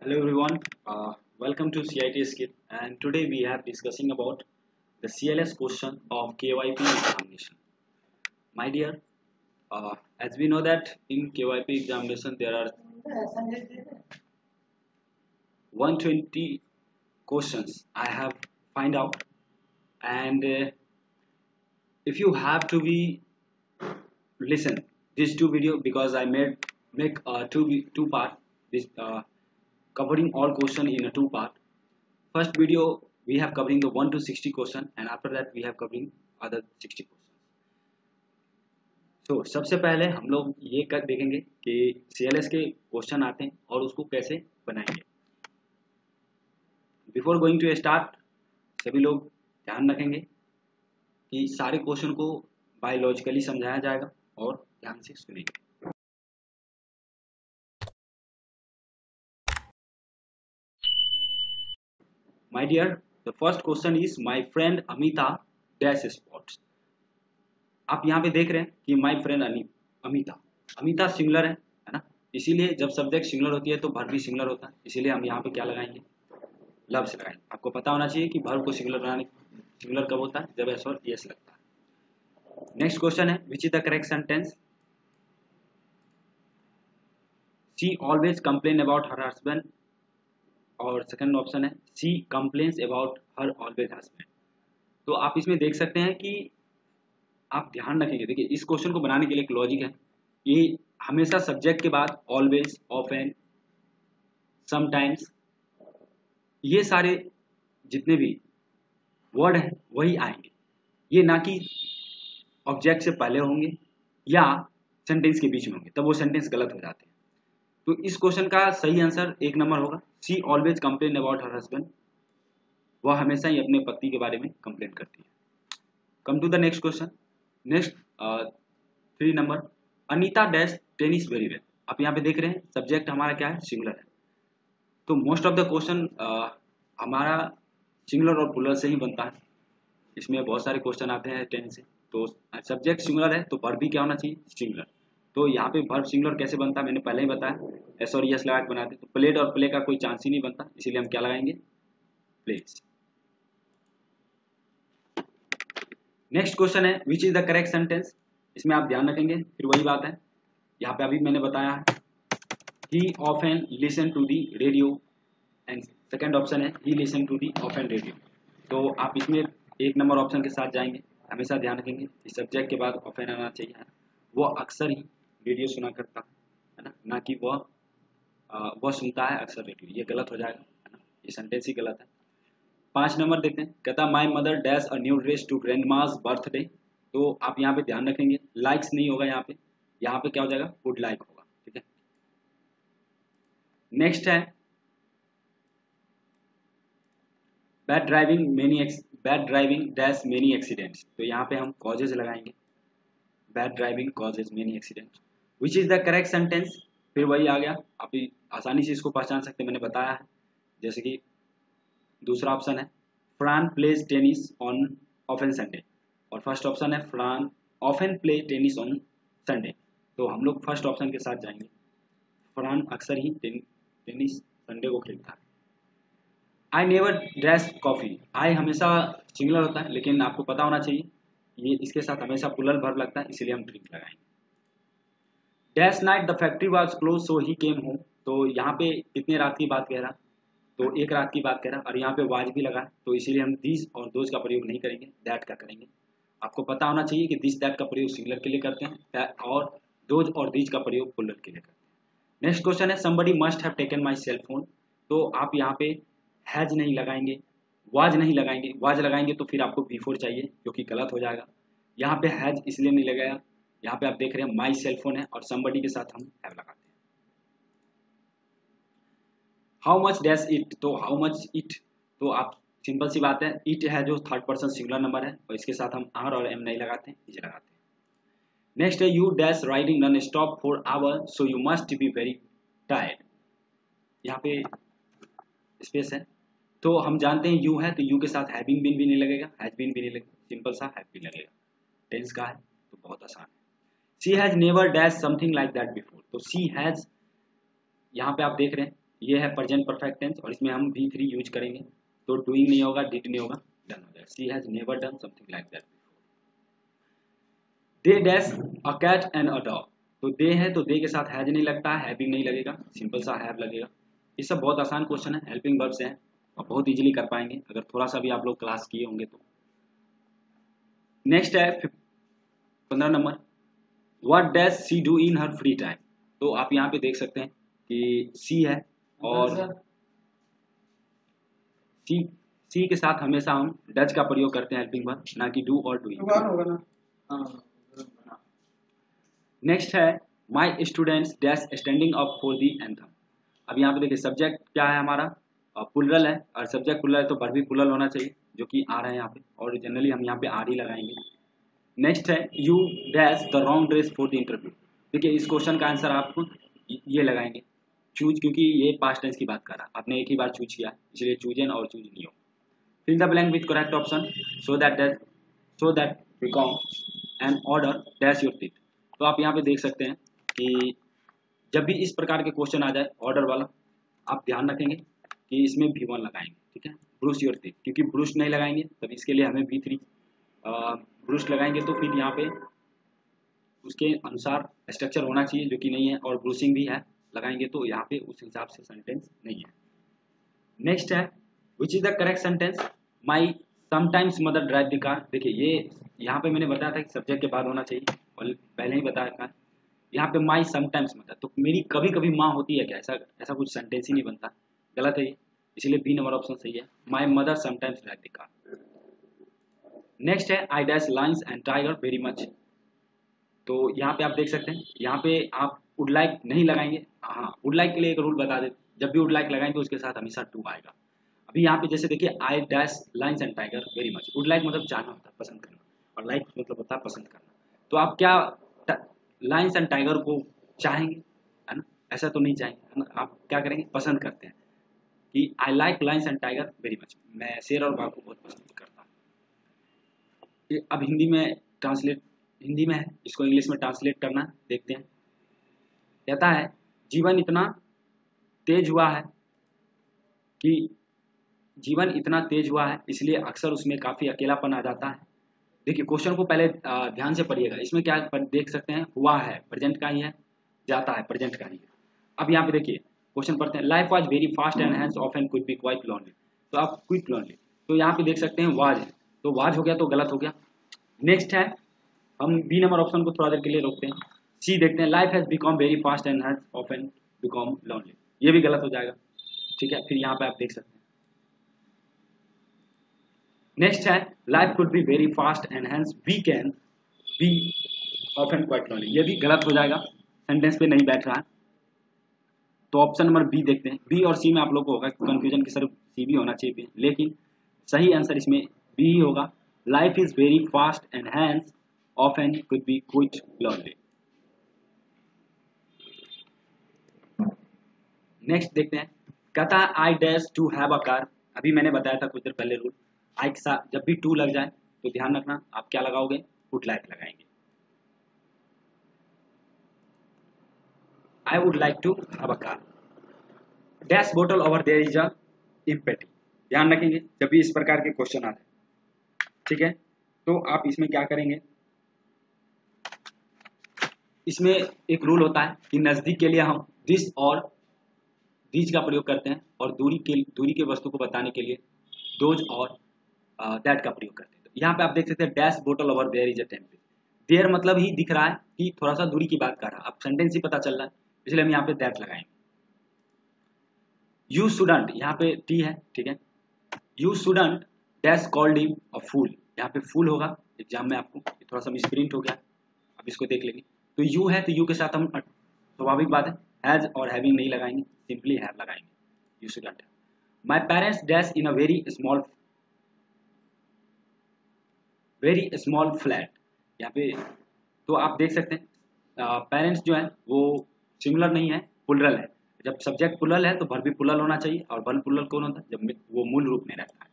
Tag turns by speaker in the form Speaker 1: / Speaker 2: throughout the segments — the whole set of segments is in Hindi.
Speaker 1: Hello everyone, welcome to CIT Skill, and today we are discussing about the CLS question of KYP examination. My dear, as we know that in KYP examination there are 120 questions I have find out, and if you have to be listen these two video because I made make two part this covering all question in a two part. First video we have covering the 1 to 60 question and after that we have covering other 60 questions. तो सबसे पहले हम लोग ये कर देखेंगे कि CLS के क्वेश्चन आते हैं और उसको कैसे बनाएंगे. बिफोर गोइंग टू स्टार्ट सभी लोग ध्यान रखेंगे कि सारे क्वेश्चन को बायोलॉजिकली समझाया जाएगा और ध्यान से सुनेंगे. My dear, the first question is my friend Amita dash sports. आप यहाँ पे देख रहे हैं कि my friend अमिता सिंगुलर है ना, इसीलिए जब सब्जेक्ट सिंगुलर होती है तो वर्ब भी सिंगुलर होता है, इसीलिए हम यहाँ पे क्या लगाएंगे, लव से लगाएंगे. आपको पता होना चाहिए कि वर्ब को सिंगुलर बनाने सिंगुलर कब होता है, जब एस और एस लगता है. नेक्स्ट क्वेश्चन है which is the correct sentence. She always complain about her husband और सेकंड ऑप्शन है she complains about her always husband. तो आप इसमें देख सकते हैं कि आप ध्यान रखेंगे. देखिए इस क्वेश्चन को बनाने के लिए एक लॉजिक है, ये हमेशा सब्जेक्ट के बाद ऑलवेज, ऑफन, समटाइम्स, ये सारे जितने भी वर्ड हैं वही आएंगे, ये ना कि ऑब्जेक्ट से पहले होंगे या सेंटेंस के बीच में होंगे, तब वो सेंटेंस गलत हो जाते हैं. तो इस क्वेश्चन का सही आंसर एक नंबर होगा, she always complain about her husband. वह हमेशा ही अपने पति के बारे में कंप्लेन करती है. Come to the next question. Next 3 number Anita dash tennis very well. आप यहाँ पे देख रहे हैं सब्जेक्ट हमारा क्या है, सिंगुलर है. तो मोस्ट ऑफ द क्वेश्चन हमारा सिंगुलर और प्लूरल से ही बनता है. इसमें बहुत सारे क्वेश्चन आते हैं टेन से. तो सब्जेक्ट सिंगुलर है तो वर्ब भी क्या होना चाहिए, सिंगुलर. तो यहाँ पे वर्ब सिंगुलर कैसे बनता है मैंने पहले ही बताया, एस और यस लगा के बनाते. तो प्लेड और प्ले का कोई चांस ही नहीं बनता, इसीलिए हम क्या लगाएंगे, प्लेस. नेक्स्ट क्वेश्चन है which is the correct sentence. इसमें आप ध्यान रखेंगे, फिर वही बात है यहाँ पे अभी मैंने बताया he often listen to the radio and second option है he listen to the often radio. तो आप इसमें एक नंबर ऑप्शन के साथ जाएंगे. हमेशा ध्यान रखेंगे कि सब्जेक्ट के बाद ऑफन आना चाहिए. वो अक्सर ही रेडियो सुना करता है ना कि वह सुनता है अक्सर रेडियो. ये गलत हो जाएगा है ना, ये सेंटेंस ही गलत है. 5 नंबर देखते हैं. कहता my mother dash a new dress to grandma's birthday. तो आप यहाँ पे ध्यान रखेंगे लाइक्स नहीं होगा, यहाँ पे क्या हो जाएगा, वुड लाइक होगा. ठीक है. नेक्स्ट है bad driving dash many accidents. तो यहाँ पे हम कॉजेज लगाएंगे, bad driving causes many accidents. Which is the correct sentence. फिर वही आ गया, आप आसानी से इसको पहचान सकते हैं, मैंने बताया है. जैसे कि दूसरा ऑप्शन है Fran plays tennis on often Sunday और फर्स्ट ऑप्शन है Fran often play tennis on Sunday. तो हम लोग फर्स्ट ऑप्शन के साथ जाएंगे. फ्रान अक्सर ही टेनिस संडे को खेलता है. I never dress coffee. आई हमेशा सिंगुलर होता है, लेकिन आपको पता होना चाहिए ये इसके साथ हमेशा प्लूरल वर्ब लगता है, इसीलिए हम ड्रिंक लगाएंगे. Dash night the factory was close so he came home. तो यहाँ पे कितने रात की बात कह रहा, तो एक रात की बात कह रहा, और यहाँ पे वाज भी लगा, तो इसीलिए हम दिस और दोज का प्रयोग नहीं करेंगे, दैट का करेंगे. आपको पता होना चाहिए कि दिस दैट का प्रयोग सिंगुलर के लिए करते हैं और दोज और दीज का प्रयोग प्लूरल के लिए करते हैं. नेक्स्ट क्वेश्चन है somebody must have taken my cell phone. तो आप यहाँ पे हैज नहीं लगाएंगे, वाज नहीं लगाएंगे. वाज लगाएंगे तो फिर आपको बिफोर चाहिए, जो कि गलत हो जाएगा. यहाँ पे हैज इसलिए नहीं लगाया, यहाँ पे आप देख रहे हैं माई सेल फोन है और समबडी के साथ हम हैव लगाते हैं. How much dash it. तो हाउ मच इट, तो आप सिंपल सी बात है, इट है जो थर्ड पर्सन सिंगुलर नंबर है और इसके साथ हम आर और एम नहीं लगाते हैं, इसे लगाते हैं. नेक्स्ट है you dash riding non stop for hour so you must be very tired. यहाँ पे स्पेस है, तो हम जानते हैं यू है तो यू के साथ हैविंग बीन भी नहीं लगेगा, हैज बीन भी नहीं लगेगा, सिंपल सा हैव बीन लगेगा. टेंस का है तो बहुत आसान है. She has never dash something like that before. तो शी हैज यहाँ पे आप देख रहे हैं ये है प्रेजेंट परफेक्ट टेंस और इसमें हम V3 यूज करेंगे, तो डूइंग नहीं होगा, डिड नहीं होगा, डन हो जाएगा। She has never done something like that. They dash a cat and a dog, तो दे है तो दे के साथ हैज नहीं लगता है, हैविंग नहीं लगेगा, सिंपल सा हैव लगेगा। ये सब बहुत आसान क्वेश्चन है, हेल्पिंग वर्ब से है और बहुत इजीली कर पाएंगे अगर थोड़ा सा भी आप लोग क्लास किए होंगे तो। नेक्स्ट है 15 number, what dash she do in her free time. तो आप यहाँ पे देख सकते हैं कि सी है और सी सी के साथ हमेशा हम डज का प्रयोग करते हैं हेल्पिंग वर्ब, ना कि डू और डूइंग। नेक्स्ट है my students dash standing up for the anthem. अब यहाँ पे देखिए सब्जेक्ट क्या है हमारा, प्लुरल है और सब्जेक्ट प्लुरल है तो वर्ब भी प्लुरल होना चाहिए, जो कि आ रहा है यहाँ पे, और जनरली हम यहाँ पे आर ही लगाएंगे। नेक्स्ट है you dash the wrong dress for the interview. देखिए इस क्वेश्चन का आंसर आप ये लगाएंगे चूज, क्योंकि ये पास्ट टेंस की बात कर रहा है, आपने एक ही बार चूज किया इसलिए चूज एन और चूज नहीं हो। Fill the blank with correct option so that become an order dash your teeth. तो आप यहाँ पे देख सकते हैं कि जब भी इस प्रकार के क्वेश्चन आ जाए ऑर्डर वाला, आप ध्यान रखेंगे कि इसमें V1 लगाएंगे, ठीक है, ब्रूश योर टीथ, क्योंकि ब्रूश नहीं लगाएंगे तब इसके लिए हमें V3 ब्रूश लगाएंगे, तो फिर यहाँ पे उसके अनुसार स्ट्रक्चर होना चाहिए जो कि नहीं है, और ब्रूशिंग भी है लगाएंगे तो यहाँ पे उस हिसाब से सेंटेंस नहीं है। नेक्स्ट है which is the correct sentence, my sometimes mother drive the car. देखिए ये यहाँ पे मैंने बताया था कि सब्जेक्ट के बाद होना चाहिए और पहले ही बताया था, यहाँ पे माई समटाइम्स मदर, तो मेरी कभी कभी माँ होती है क्या, ऐसा ऐसा कुछ सेंटेंस ही नहीं बनता, गलत है ये, इसलिए बी नंबर ऑप्शन सही है, my mother sometimes drive the car. Next है I dash lines and tiger very much. तो यहाँ पे आप देख सकते हैं, यहाँ पे आप वुड लाइक नहीं लगाएंगे, हाँ वुड लाइक के लिए एक रूल बता दें, जब भी वुड लाइक लगाएंगे उसके साथ हमेशा टू आएगा। अभी यहाँ पे जैसे देखिए आई dash lines and tiger very much, would like मतलब चाहना होता है, पसंद करना, और लाइक मतलब होता है पसंद करना, तो आप क्या लाइन्स एंड टाइगर को चाहेंगे, है ना, ऐसा तो नहीं चाहेंगे, है ना, आप क्या करेंगे, पसंद करते हैं कि I like lines and tiger very much, मैं शेर और बाघ को बहुत पसंद करता हूँ। अब हिंदी में है, इसको इंग्लिश में ट्रांसलेट करना देखते हैं। कहता है जीवन इतना तेज हुआ है कि जीवन इतना तेज हुआ है इसलिए अक्सर उसमें काफी अकेलापन आ जाता है। देखिए क्वेश्चन को पहले ध्यान से पढ़िएगा, इसमें क्या देख सकते हैं, हुआ है प्रेजेंट का ही है, जाता है प्रेजेंट का ही है। अब यहाँ पे देखिए क्वेश्चन पढ़ते हैं, life was very fast and hence often could be quite lonely. तो आप क्विट लॉन्ली, तो यहाँ पे देख सकते हैं वाज है, तो वाज हो गया तो गलत हो गया। नेक्स्ट है हम बी नंबर ऑप्शन को थोड़ा देर के लिए रोकते हैं, सी देखते हैं, life has become very fast and has often become lonely, ये भी गलत हो जाएगा, ठीक है। फिर यहाँ पे आप देख सकते हैं नेक्स्ट है life could be very fast and hence we can be often quite lonely, ये भी गलत हो जाएगा, सेंटेंस पे नहीं बैठ रहा है। तो ऑप्शन नंबर बी देखते हैं, बी और सी में आप लोग को होगा कंफ्यूजन की, सर सी भी होना चाहिए, लेकिन सही आंसर इसमें बी ही होगा, life is very fast and hence often could be quite lonely. Next देखते हैं, कहता है I dash to have a car. अभी मैंने बताया था कुछ देर पहले रूल, आई के साथ जब भी टू लग जाए तो ध्यान रखना आप क्या लगाओगे, वुड लाइक लगाएंगे। I would like to have a car, dash बोतल over there is a empty. ध्यान रखेंगे जब भी इस प्रकार के क्वेश्चन आते हैं, ठीक है, तो आप इसमें क्या करेंगे, इसमें एक रूल होता है कि नजदीक के लिए हम दिस और दीज का प्रयोग करते हैं, और दूरी के वस्तु को बताने के लिए दोज और दैट का प्रयोग करते हैं। तो यहाँ पे आप देख सकते हैं डैश बोतल over there is a temple, there मतलब ही दिख रहा है कि थोड़ा सा दूरी की बात कर रहा है, अब सेंटेंस ही पता चल रहा है, इसलिए हम यहाँ पे दैट लगाएंगे। यू शुडंट, यहाँ पे टी है, ठीक है, you shouldn't dash called him a fool, यहाँ पे फूल होगा, एग्जाम में आपको थोड़ा सा मिसप्रिंट हो गया, अब इसको देख लेंगे। तो यू है तो यू के साथ हम स्वाभाविक बात है हैज और हैविंग नहीं लगाएंगे, सिंपली हैव लगाएंगे, you shouldn't. My parents dash in a very small flat, यहाँ पे तो आप देख सकते हैं पेरेंट्स जो है वो सिंगुलर नहीं है, प्लुरल है, जब सब्जेक्ट प्लुरल है तो वर्ब भी प्लुरल होना चाहिए, और वर्ब प्लुरल कौन होता है, जब वो मूल रूप में रहता है,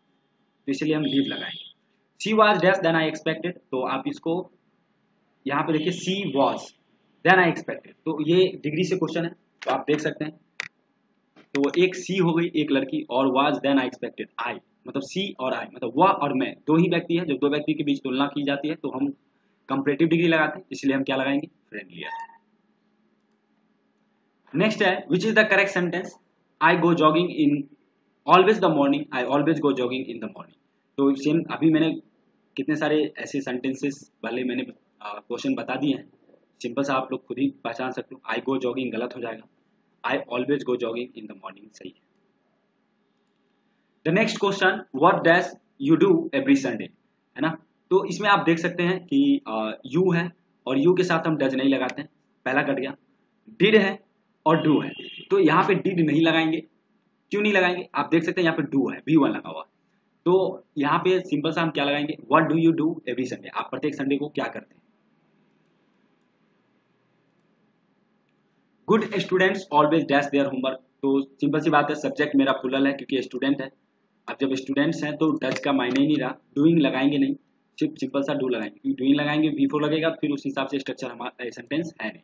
Speaker 1: तो इसलिए हम लीव लगाएंगे। She was dash then I expected, तो आप इसको यहाँ पे देखिए she was then I expected, तो ये डिग्री से क्वेश्चन है, तो आप देख सकते हैं तो एक सी हो गई एक लड़की, और वाज देन आई एक्सपेक्टेड, आई मतलब सी और आई मतलब वह और मैं दो ही व्यक्ति है। जब दो व्यक्ति के बीच तुलना की जाती है तो हम कंपैरेटिव डिग्री लगाते हैं, इसलिए हम क्या लगाएंगे, फ्रेंडलियर। नेक्स्ट है which is the correct sentence, I go jogging in always the morning, I always go jogging in the morning. तो सेम अभी मैंने कितने सारे ऐसे सेंटेंसेस वाले मैंने क्वेश्चन बता दिए हैं, सिंपल सा आप लोग खुद ही पहचान सकते हो। आई गो जॉगिंग गलत हो जाएगा, I always go jogging in the morning सही है। The next question, what dash you do every Sunday, है ना। तो इसमें आप देख सकते हैं कि यू है और यू के साथ हम डज नहीं लगाते हैं, पहला कट गया। डिड है और डू है, तो यहाँ पे डिड नहीं लगाएंगे। क्यों नहीं लगाएंगे, आप देख सकते हैं यहाँ पे डू है, V1 लगा हुआ। तो यहाँ पे सिंपल सा हम क्या लगाएंगे, what do you do every Sunday, आप प्रत्येक संडे को क्या करते हैं। Good students always dash their homework, तो सिंपल सी बात है, सब्जेक्ट मेरा प्लूरल है क्योंकि स्टूडेंट है। अब जब स्टूडेंट्स हैं तो डच का मायने ही नहीं रहा, डूइंग लगाएंगे नहीं, सिर्फ सिंपल सा डू लगाएंगे, क्योंकि डूइंग लगाएंगे V4 लगेगा, फिर उस हिसाब से स्ट्रक्चर हमारा सेंटेंस है नहीं,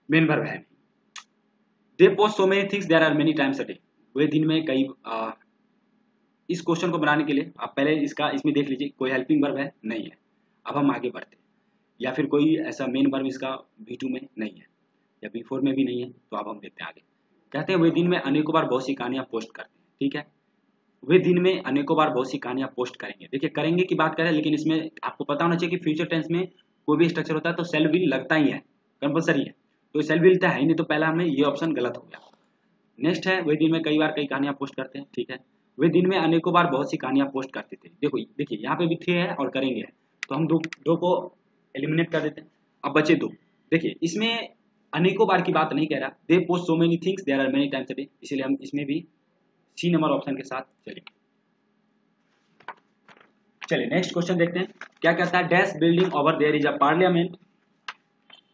Speaker 1: मेन वर्ब है नहीं। They post so many things there are many times a day, वे दिन में कई इस क्वेश्चन को बनाने के लिए आप पहले इसमें देख लीजिए कोई हेल्पिंग वर्ब है, नहीं है। अब हम आगे बढ़ते हैं, या फिर कोई ऐसा मेन वर्ब इसका V2 में नहीं है या V4 में भी नहीं है, तो अब हम देखते हैं आगे। कहते हैं वे दिन में अनेकों बार बहुत सी कहानियां पोस्ट करते हैं, ठीक है। वे दिन में अनेकों बार बहुत सी कहानियां पोस्ट करेंगे, देखिए करेंगे की बात करें, लेकिन इसमें आपको पता होना चाहिए कि फ्यूचर टेंस में कोई भी स्ट्रक्चर होता है तो सेल विल लगता ही है, कंपलसरी है। तो सेल विल तो है ही नहीं, तो पहला हमें ये ऑप्शन गलत हो गया। नेक्स्ट है वे दिन में कई बार कई कहानियां पोस्ट करते हैं, ठीक है। वे दिन में अनेकों बार बहुत सी कहानियां पोस्ट करते थे, देखो देखिए यहाँ पे भी थे है और करेंगे है, तो हम दो को एलिमिनेट कर देते हैं। अब बचे दो, देखिए इसमें अनेकों बार की बात नहीं कह रहा, they post so many things there are many times a day, इसलिए हम इसमें भी सी नंबर ऑप्शन के साथ चलिए। चलिए नेक्स्ट क्वेश्चन देखते हैं क्या कहता है, dash building over there is a parliament.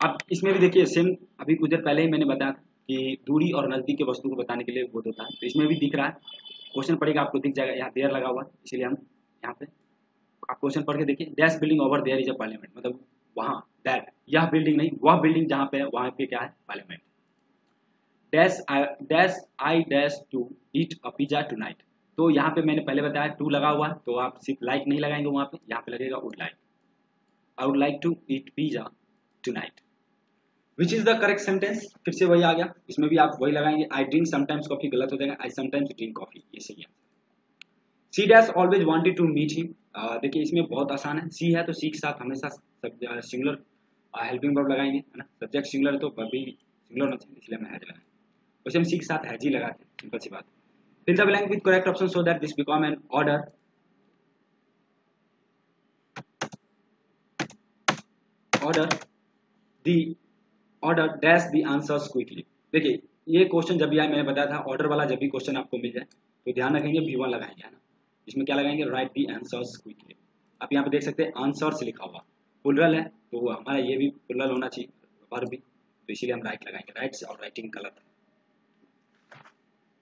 Speaker 1: अब इसमें भी देखिए सेम, अभी कुछ देर पहले ही मैंने बताया कि दूरी और नजदीक के वस्तु को बताने के लिए वो होता है, तो इसमें भी दिख रहा है, क्वेश्चन पढ़ेगा आपको दिख जाएगा, यहाँ देयर लगा हुआ है, इसलिए हम यहाँ पे आप क्वेश्चन पढ़ के देखिए, dash building over there is a parliament, मतलब वहाँ दैट, यह बिल्डिंग नहीं, वह बिल्डिंग जहाँ पे है वहाँ पे क्या है, parliament. Dash I dash to eat a pizza tonight, तो यहाँ पे मैंने पहले बताया टू लगा हुआ है, तो आप सिर्फ लाइक नहीं लगाएंगे वहाँ पे, यहाँ पे लगेगा would like, I would like to eat pizza tonight. Which is the correct sentence, फिर से वही आ गया, इसमें भी आप वही लगाएंगे, आई ड्रिंक समटाइम्स कॉफी गलत हो जाएगा, आई समटाइम्स ड्रिंक कॉफी, ये सही है। She dash always wanted to meet him, देखिए इसमें बहुत आसान है, सी है तो सी के साथ हमेशा सिंगुलर हेल्पिंग वर्ब लगाएंगे, है ना, सब्जेक्ट सिंगुलर है तो वर्ब भी सिंगुलर होना चाहिए, इसलिए हम हैज लगाएंगे, वैसे हम सी के साथ हैज ही लगाते हैं, सिंपल सी बात। Fill the blank with correct option so that this become an order, the order dash the answers quickly. देखिए ये क्वेश्चन जब भी आए, मैंने बताया था ऑर्डर वाला जब भी क्वेश्चन आपको मिल जाए तो ध्यान रखेंगे V1 लगाएंगे, है ना। इसमें क्या लगाएंगे, राइट दी आंसर्स क्विकली। आप यहाँ पे देख सकते हैं आंसर्स लिखा हुआ, प्लुरल है तो हमारा ये भी प्लुरल होना चाहिए, वर्ब भी, तो इसीलिए हम राइट लगाएंगे, राइट और राइटिंग गलत है।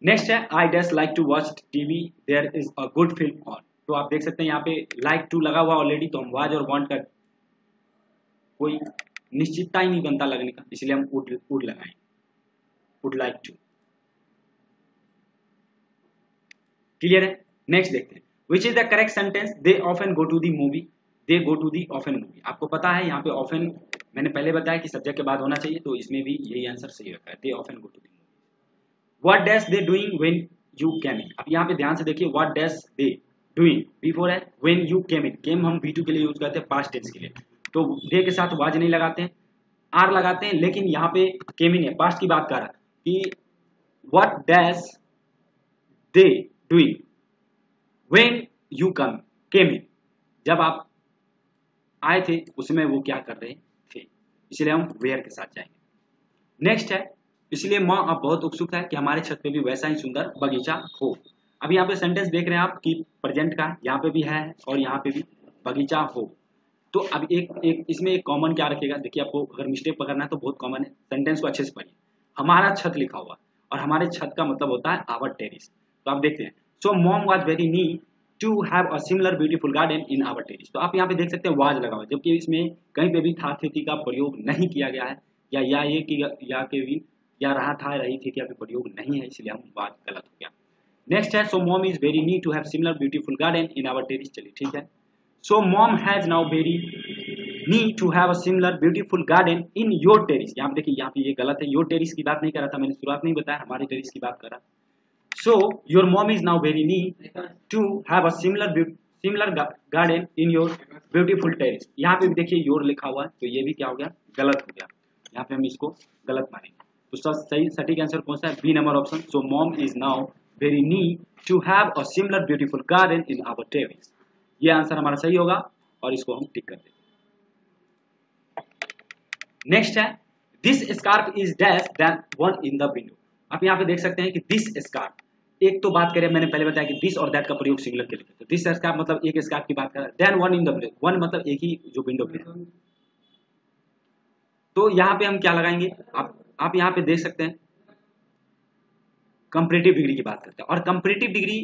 Speaker 1: नेक्स्ट है I dash like to watch TV there is a good film on, तो आप देख सकते हैं यहाँ पे लाइक टू लगा हुआ ऑलरेडी, तो हम वाज और वांट का कोई निश्चितता ही नहीं बनता लगने का, इसलिए हम वुड लगाएंगे, वुड लाइक टू। क्लियर है। नेक्स्ट देखते हैं which is the correct sentence, they often go to the movie, they go to the often movie. आपको पता है यहाँ पे ऑफन मैंने पहले बताया कि सब्जेक्ट के बाद होना चाहिए, तो इसमें भी यही आंसर सही रखा है, they often go to the movie. What dash they doing when you came in, अब यहाँ पे ध्यान से देखिए, what dash they doing V4 है, व्हेन यू केम इन, केम हम V2 के लिए यूज करते हैं पास्ट टेंस के लिए, तो दे के साथ वाज नहीं लगाते हैं, आर लगाते हैं, लेकिन यहाँ पे केम इन है, पास्ट की बात कर रहा कि what dash they doing when you came in, जब आप आए थे उसमें वो क्या कर रहे थे, इसलिए हम वेयर के साथ जाएंगे। नेक्स्ट है, इसलिए माँ अब बहुत उत्सुक है कि हमारे छत पे भी वैसा ही सुंदर बगीचा हो। अब यहाँ पे सेंटेंस देख रहे हैं आप कि प्रेजेंट का यहाँ पे भी है और यहाँ पे भी बगीचा हो, तो अब एक इसमें एक कॉमन क्या रखेगा, देखिए आपको अगर मिस्टेक पकड़ना है तो बहुत कॉमन है, सेंटेंस को अच्छे से पढ़िए, हमारा छत लिखा हुआ और हमारे छत का मतलब होता है आवर टेरिस, तो आप देखते हैं so mom was very need to have a similar beautiful garden in our terrace, तो आप यहाँ पे देख सकते हैं वाज लगा हुआ, जबकि इसमें कहीं पे भी था थी का प्रयोग नहीं किया गया है, या ये कि या के भी या रहा था रही थी कि अभी प्रयोग नहीं है, इसलिए हम बात गलत हो गया। नेक्स्ट है so mom is very need to have similar beautiful garden in our terrace. चलिए ठीक है, so mom has now very need to have a similar beautiful garden in your terrace. यहाँ पे देखिए, यहाँ पे ये गलत है, योर टेरिस की बात नहीं कर रहा था, मैंने शुरुआत नहीं बताया, हमारी टेरिस की बात कर रहा। So your mom is now very need to have a similar garden in your beautiful terrace. यहाँ पे भी देखिए योर लिखा हुआ है, तो ये भी क्या हो गया, गलत हो गया। यहाँ पे हम इसको गलत मानेंगे। तो सही सटीक आंसर कौन सा है, B number option. So mom is now very need to have a similar beautiful garden in our terrace. ये आंसर हमारा सही होगा और इसको हम टिक कर देंगे। नेक्स्ट है this scarf is dash then one in the window. आप यहाँ पे देख सकते हैं कि दिस स्कार्फ, एक तो बात करें, मैंने पहले बताया कि दिस और दैट का प्रयोग सिंगुलर के लिए, तो दिस स्कार्फ मतलब एक स्कार्फ की बात कर रहा है, then one in the window, one मतलब एक ही जो विंडो पे है। तो यहाँ पे हम क्या लगाएंगे, आप यहाँ पे देख सकते हैं कंपैरेटिव डिग्री की बात करते हैं, और कंपैरेटिव डिग्री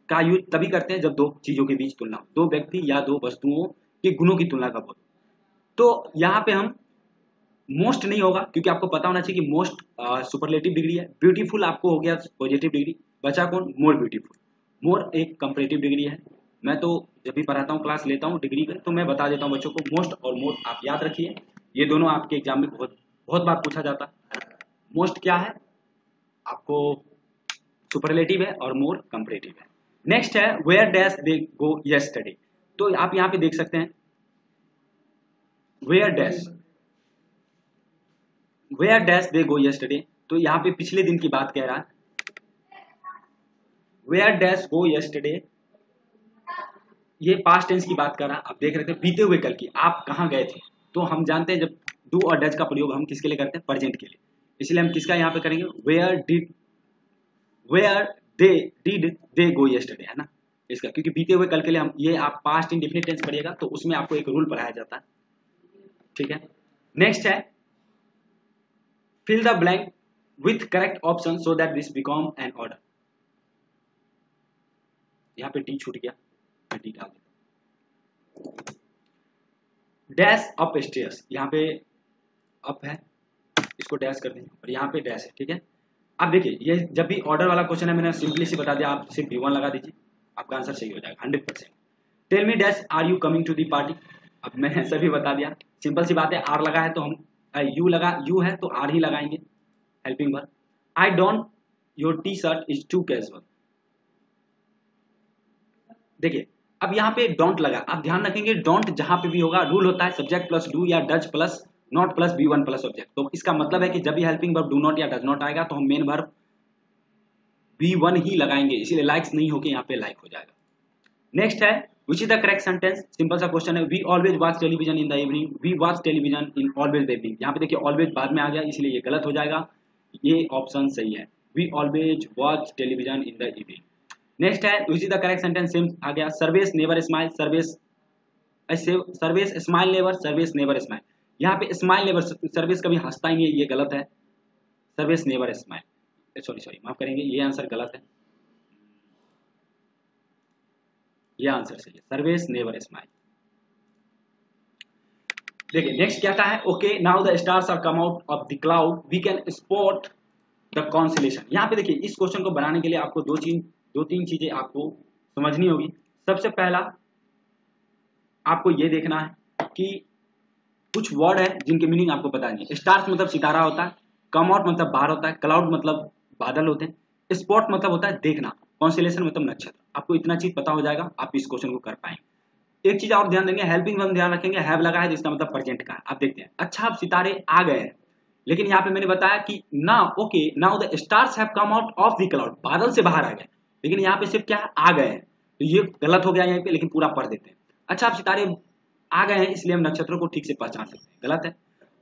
Speaker 1: का यूज तभी करते हैं जब दो चीजों के बीच तुलना हो, दो व्यक्ति या दो वस्तुओं के गुणों की तुलना का बोल। तो यहाँ पे हम मोस्ट नहीं होगा, क्योंकि आपको पता होना चाहिए कि मोस्ट सुपरलेटिव डिग्री है, ब्यूटीफुल आपको हो गया पॉजिटिव डिग्री, बचा कौन, मोर ब्यूटीफुल। मोर एक कंपैरेटिव डिग्री है। मैं तो जब भी पढ़ाता हूँ, क्लास लेता हूँ डिग्री का, तो मैं बता देता हूँ बच्चों को, मोस्ट और मोर आप याद रखिए, ये दोनों आपके एग्जाम में बहुत बार पूछा जाता है। मोस्ट क्या है आपको, सुपरलेटिव है, और मोर कंपैरेटिव है। नेक्स्ट है where dash they go yesterday. तो आप यहाँ पे देख सकते हैं where dash they go yesterday, तो यहाँ पे पिछले दिन की बात कह रहा है। वेयर डैश गो यस्टरडे, ये पास्ट टेंस की बात कर रहा है। आप देख रहे थे बीते हुए कल की, आप कहाँ गए थे। तो हम जानते हैं जब डू और डज का प्रयोग हम किसके लिए करते हैं, प्रेजेंट के लिए, इसलिए हम किसका यहाँ पे करेंगे, where did they go yesterday, है ना इसका, क्योंकि बीते हुए कल के लिए हम, ये आप पास्ट इंडेफिनिट टेंस पढ़िएगा तो उसमें आपको एक रूल पढ़ाया जाता है, ठीक है। नेक्स्ट है fill the blank with correct option so that this become an order। यहाँ पे टी छूट गया, मैं टी डाल देता। डैश अप स्टेयर्स, यहाँ पे अप है, इसको डैश कर देंगे, और यहाँ पे डैश है, ठीक है। अब देखिए ये जब भी ऑर्डर वाला क्वेश्चन है, मैंने सिंपली सी बता दिया, आप सिर्फ B1 लगा दीजिए, आपका आंसर सही हो जाएगा 100%। Tell me dash are you coming to the party, अब मैंने सभी बता दिया, सिंपल सी बात है, आर लगा है तो हम यू है तो आर ही लगाएंगे, helping verb. I don't your T shirt is too casual. देखिए अब यहाँ पे डोंट लगा, आप ध्यान रखेंगे डोंट जहां पे भी होगा रूल होता है सब्जेक्ट प्लस डू या does plus not plus B1 plus object. तो इसका मतलब है कि जब भी हेल्पिंग वर्ब डू नॉट या डज नॉट आएगा तो हम मेन वर्ब B1 ही लगाएंगे, इसीलिए लाइक्स नहीं होके यहाँ पे लाइक हो जाएगा। नेक्स्ट है which is the correct sentence, simple सा क्वेश्चन है। We always watch television in the evening, we watch television in always the evening. यहाँ पे देखिए ऑलवेज बाद में आ गया, इसलिए ये गलत हो जाएगा, ये ऑप्शन सही है, we always watch television in the evening. Next है which is the correct sentence, same आ गया, serves never smile, serves smile never, serves never smile. यहाँ पे स्माइल नेवर, सर्वेस कभी हंसता ही नहीं है, ये गलत है, सर्वेस नेवर स्माइल, सॉरी माफ करेंगे, ये आंसर गलत है, ये आंसर सही है, सर्वेस नेवर स्माइल। देखिए नेक्स्ट क्या है, okay now the stars are come out of the cloud we can spot the constellation. यहाँ पे देखिए इस क्वेश्चन को बनाने के लिए आपको दो तीन चीजें आपको समझनी होगी। सबसे पहला आपको ये देखना है कि कुछ वर्ड है जिनके मीनिंग आपको पता नहीं है। स्टार्स मतलब सितारा होता है, कम आउट मतलब बाहर होता है, क्लाउड मतलब बादल होते हैं, स्पॉट मतलब होता है देखना, कॉन्स्टेलेशन मतलब नक्षत्र। आपको इतना चीज पता हो जाएगा, आप इस क्वेश्चन को कर पाएंगे। एक चीज और ध्यान देंगे, हेल्पिंग वर्ब ध्यान रखेंगे, हैव लगा है जिसका मतलब प्रेजेंट का है। आप देखते हैं, अच्छा अब सितारे आ गए हैं, लेकिन यहाँ पे मैंने बताया कि ना okay now the stars have come out of the cloud, बादल से बाहर आ गए, लेकिन यहाँ पे सिर्फ क्या आ गए हैं, तो ये गलत हो गया यहाँ पे, लेकिन पूरा पढ़ देते हैं। अच्छा अब सितारे आ गए हैं इसलिए हम नक्षत्रों को ठीक से पहचान सकते हैं, गलत है।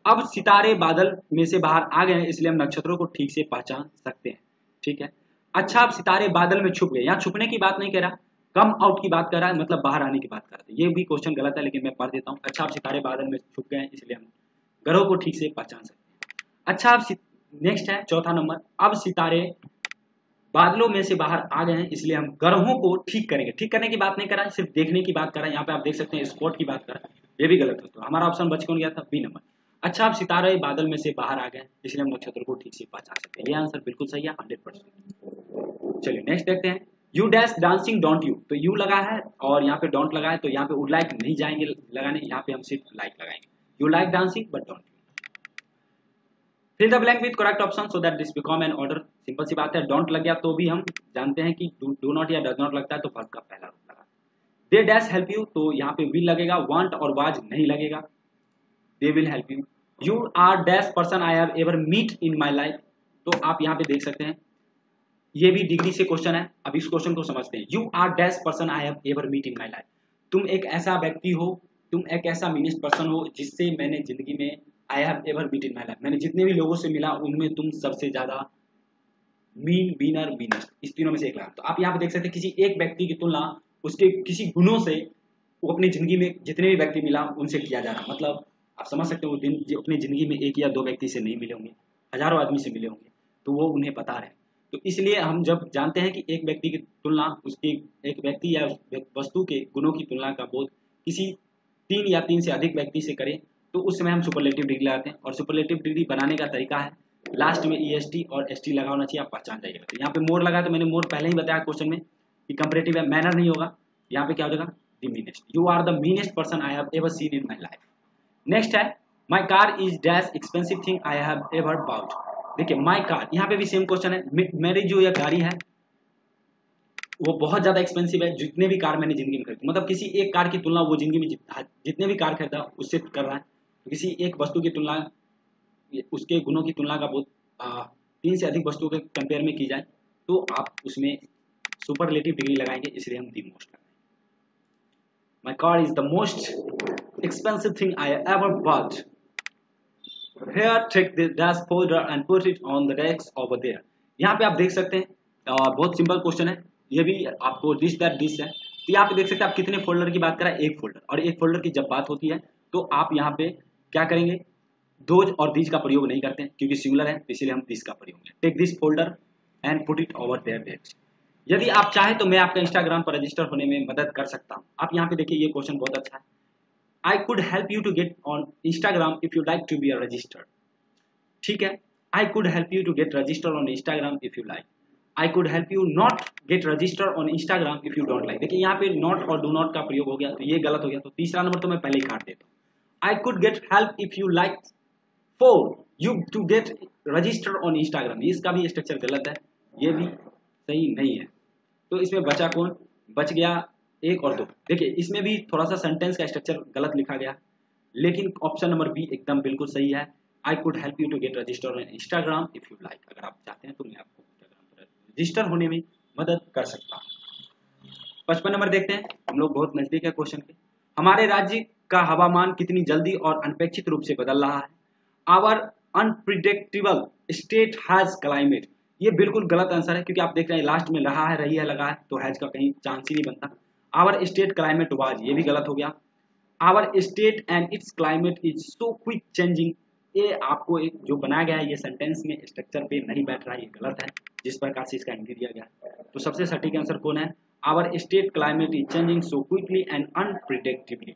Speaker 1: अब सितारे बादल में से बाहर आ गए हैं इसलिए हम नक्षत्रों को ठीक से पहचान सकते हैं, ठीक है। अच्छा अब सितारे बादल में छुप गए, यहाँ छुपने की बात नहीं कह रहा, कम आउट की बात कर रहा है, मतलब बाहर आने की बात कर रहा है। ये भी क्वेश्चन गलत है, लेकिन मैं पढ़ देता हूँ। अच्छा अब सितारे बादल में छुप गए हैं इसलिए हम ग्रहों को ठीक से पहचान सकते हैं। अच्छा अब नेक्स्ट है चौथा नंबर, अब सितारे बादलों में से बाहर आ गए हैं इसलिए हम ग्रहों को ठीक करेंगे। ठीक करने की बात नहीं कर रहा है, सिर्फ देखने की बात कर रहा है। यहाँ पे आप देख सकते हैं स्पॉट की बात कर रहा है, ये भी गलत है। तो हमारा ऑप्शन बच कौन गया था, बी नंबर। अच्छा, आप सितारे बादल में से बाहर आ गए, इसलिए हम नक्षत्र को ठीक से पहचान सकते हैं। ये आंसर बिल्कुल सही है, 100%। चलिए नेक्स्ट देखते हैं। You dash dancing don't you, तो यू लगा है और यहाँ पे डोंट लगा है, तो यहाँ पे वुड लाइक नहीं जाएंगे लगाने, यहाँ पे हम सिर्फ लाइक लगाएंगे। You like dancing but don't you. Fill the blank with correct option so that this become an order. Simple सी बात है, डोंट लग गया तो भी हम जानते हैं कि डू नॉट या डज नॉट लगता है तो वर्ब का पहला रूप लगा। दे डैश हेल्प यू, तो यहाँ पे विल लगेगा, वांट और वाज नहीं लगेगा, they will help you. You are dash person I have ever meet in my life, तो आप यहाँ पे देख सकते हैं ये भी डिग्री से क्वेश्चन है। अब इस क्वेश्चन को समझते हैं। You are dash person I have ever meet in my life, तुम एक ऐसा व्यक्ति हो, तुम एक ऐसा मीनेस्ट पर्सन हो जिससे मैंने जिंदगी में, I have ever meet in my life, मैंने जितने भी लोगों से मिला उनमें तुम सबसे ज्यादा मीन, बीनर, मीनेस्ट, इस तीनों में से एक लगा। तो आप यहाँ पे देख सकते हैं किसी एक व्यक्ति की तुलना उसके किसी गुणों से वो अपनी जिंदगी में जितने भी व्यक्ति मिला उनसे किया जा रहा, मतलब आप समझ सकते हो दिन अपनी जिंदगी में एक या दो व्यक्ति से नहीं मिले होंगे, हजारों आदमी से मिले होंगे, तो वो उन्हें पता रहे। तो इसलिए हम जब जानते हैं कि एक व्यक्ति की तुलना उसकी, एक व्यक्ति या वस्तु के गुणों की तुलना का बोध किसी 3 या 3 से अधिक व्यक्ति से करें, तो उस समय हम सुपरलेटिव डिग्री लगाते हैं। और सुपरलेटिव डिग्री बनाने का तरीका है, लास्ट में EST और ST लगा होना चाहिए, आप पहचान जाइएगा। तो यहाँ पे मोर लगा, तो मैंने मोर पहले ही बताया क्वेश्चन में कि कंपैरेटिव है, मैनर नहीं होगा, यहाँ पे क्या हो जाएगा, the meanest. You are the meanest person I have ever seen in my life. Next है, my car is dash expensive thing I have ever bought. देखिए माई कार, यहाँ पे भी सेम क्वेश्चन है, मेरी जो यह गाड़ी है वो बहुत ज्यादा एक्सपेंसिव है, जितने भी कार मैंने जिंदगी में खरीदी, मतलब किसी एक कार की तुलना वो जिंदगी में जितने भी कार खरीदा उससे कर रहा है, तो किसी एक वस्तु की तुलना उसके गुणों की तुलना का बहुत 3 से अधिक वस्तुओं के कंपेयर में की जाए तो आप उसमें सुपरलेटिव डिग्री लगाएंगे, इसलिए हम दी मोस्ट लगाएंगे। माई car is the most expensive thing I ever bot. Here, take the dash folder and put it on the desk over there. यहाँ पे आप देख सकते हैं बहुत सिंपल क्वेश्चन है, ये भी आपको दिस दैट दिस है। तो यहाँ पे देख सकते हैं आप कितने फोल्डर की बात कर रहे हैं, एक फोल्डर। और एक फोल्डर की जब बात होती है तो आप यहाँ पे क्या करेंगे, दोज और दीज का प्रयोग नहीं करते हैं क्योंकि सिंगुलर है, तो इसलिए हम दिस का प्रयोग करेंगे। Take this folder and put it over there desk. यदि आप चाहे तो मैं आपका इंस्टाग्राम पर रजिस्टर होने में मदद कर सकता हूँ। आप यहाँ पे देखिए ये क्वेश्चन बहुत अच्छा है। I could help you to get on Instagram if you like to be a registered. ठीक है, I could help you to get registered on Instagram if you like. I could help you not get registered on Instagram if you don't like. देखिए यहाँ पे not और do not का प्रयोग हो गया, तो ये गलत हो गया, तो तीसरा नंबर तो मैं पहले ही काट देता हूँ। I could get help if you like for you to get registered on Instagram. इसका भी स्ट्रक्चर गलत है, ये भी सही नहीं है। तो इसमें बचा कौन, बच गया 1 और 2। देखिए इसमें भी थोड़ा सा सेंटेंस का स्ट्रक्चर गलत लिखा गया, लेकिन ऑप्शन नंबर बी एकदम बिल्कुल सही है। I could help you to get register on Instagram if you like. अगर आप चाहते हैं तो मैं आपको इंस्टाग्राम पर रजिस्टर होने में मदद कर सकता हूँ। 55 नंबर देखते हैं, हम लोग बहुत नजदीक है क्वेश्चन के। हमारे राज्य का हवामान कितनी जल्दी और अनपेक्षित रूप से बदल रहा है। Our unpredictable state has climate. ये बिल्कुल गलत आंसर है क्योंकि आप देख रहे हैं लास्ट में रहा है, रही है, लगा है, तो हैज का कहीं चांस ही नहीं बनता। आवर स्टेट क्लाइमेट वाज, ये भी गलत हो गया। Our state and its climate is so quick changing, ये आपको एक जो बनाया गया है ये सेंटेंस में स्ट्रक्चर पे नहीं बैठ रहा है, ये गलत है जिस प्रकार से इसका हिंदी दिया गया है। तो सबसे सटीक आंसर कौन है, our state climate is changing so quickly and unpredictably.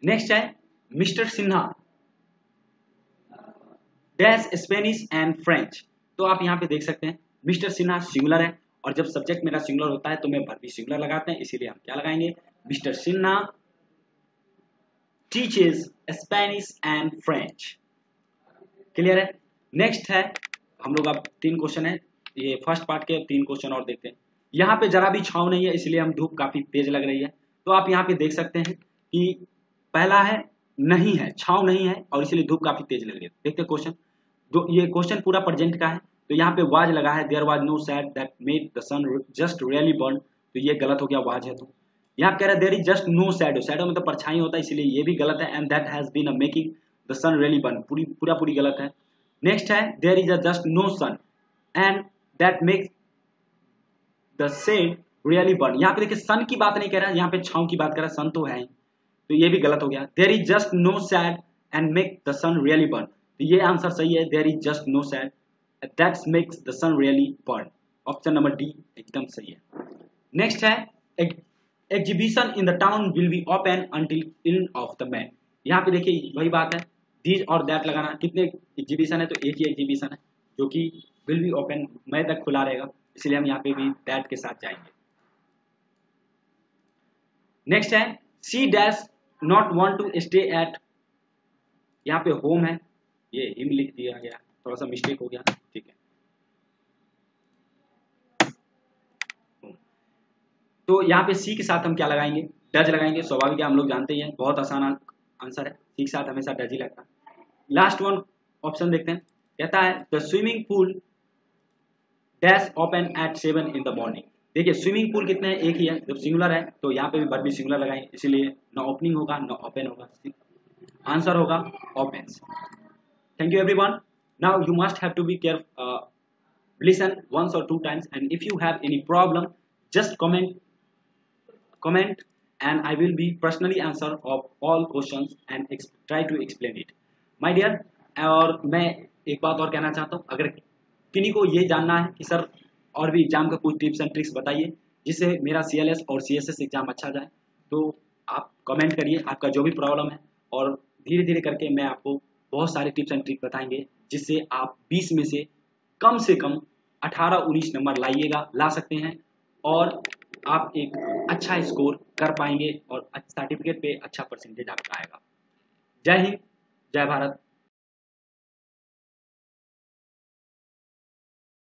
Speaker 1: Next है mister Sinha dash Spanish and French. तो आप यहाँ पे देख सकते हैं मिस्टर सिन्हा सिंगुलर है, और जब सब्जेक्ट मेरा सिंगुलर होता है तो मैं वर्ब भी सिंगुलर लगाते हैं, इसीलिए हम क्या लगाएंगे, mister Sinha teaches Spanish and French. Clear है। नेक्स्ट है, हम लोग अब 3 क्वेश्चन है, ये फर्स्ट पार्ट के 3 क्वेश्चन और देखते हैं। यहाँ पे जरा भी छाव नहीं है, इसलिए हम धूप काफी तेज लग रही है। तो आप यहाँ पे देख सकते हैं कि पहला है नहीं है, छाव नहीं है और इसलिए धूप काफी तेज लग रही है। देखते क्वेश्चन, ये क्वेश्चन पूरा प्रेजेंट का है, तो यहाँ पे वाज लगा है, there was no sad that made the sun just really burn, तो ये गलत हो गया, वाज है। तो यहाँ कह रहा है there is just no shadow, shadow मतलब परछाई होता है, इसलिए ये भी गलत है। And that has been a making the sun really burn, पूरी गलत है। नेक्स्ट है there is a just no sun and that makes the shade really burn, यहाँ पे देखिए सन की बात नहीं कह रहा है, यहाँ पे छांव की बात कर रहा है, सन तो है ही, तो ये भी गलत हो गया। There is just no sad and make the sun really burn, तो ये आंसर सही है, there is just no sad that makes the sun really burn, option number D एकदम सही है। नेक्स्ट है exhibition in the town will be open until end of the May, यहाँ पे देखिए वही बात है, दिस और दैट लगाना, कितने एग्जीबिशन है तो एक ही एग्जीबिशन है जो कि विल बी ओपन, मई तक खुला रहेगा, इसलिए हम यहाँ पे भी दैट के साथ जाएंगे। नेक्स्ट है she dash not want to stay at, यहाँ पे होम है, ये हिम लिख दिया गया, थोड़ा सा मिस्टेक हो गया, ठीक है। तो यहाँ पे सी के साथ हम क्या लगाएंगे, डज लगाएंगे, स्वाभाविक है, हम लोग जानते ही हैं, बहुत आसान आंसर है, सी के साथ हमेशा डज ही लगता है। लास्ट वन ऑप्शन देखते हैं, कहता है the swimming pool dash open at 7 in the morning. देखिए स्विमिंग पूल कितने हैं, एक ही है, जब सिंगुलर है तो यहाँ पे भी वर्ब भी सिंगुलर लगाएंगे, इसीलिए न ओपनिंग होगा न ओपन होगा, आंसर होगा opens. Thank you everyone. Now you must have to be careful, listen once or two times, and if you have any problem, just comment, and I will be personally answer of all questions and try to explain it. My dear, और मैं एक बात और कहना चाहता हूँ, अगर किन्हीं को ये जानना है कि सर और भी एग्जाम का कुछ टिप्स एंड ट्रिक्स बताइए जिससे मेरा CLS और CSS एग्जाम अच्छा जाए, तो आप कमेंट करिए आपका जो भी प्रॉब्लम है, और धीरे धीरे करके मैं आपको बहुत सारे टिप्स एंड ट्रिक बताएंगे जिससे आप 20 में से कम 18-19 नंबर ला सकते हैं, और आप एक अच्छा स्कोर कर पाएंगे और सर्टिफिकेट पे अच्छा परसेंटेज आपका आएगा। जय हिंद, जय भारत।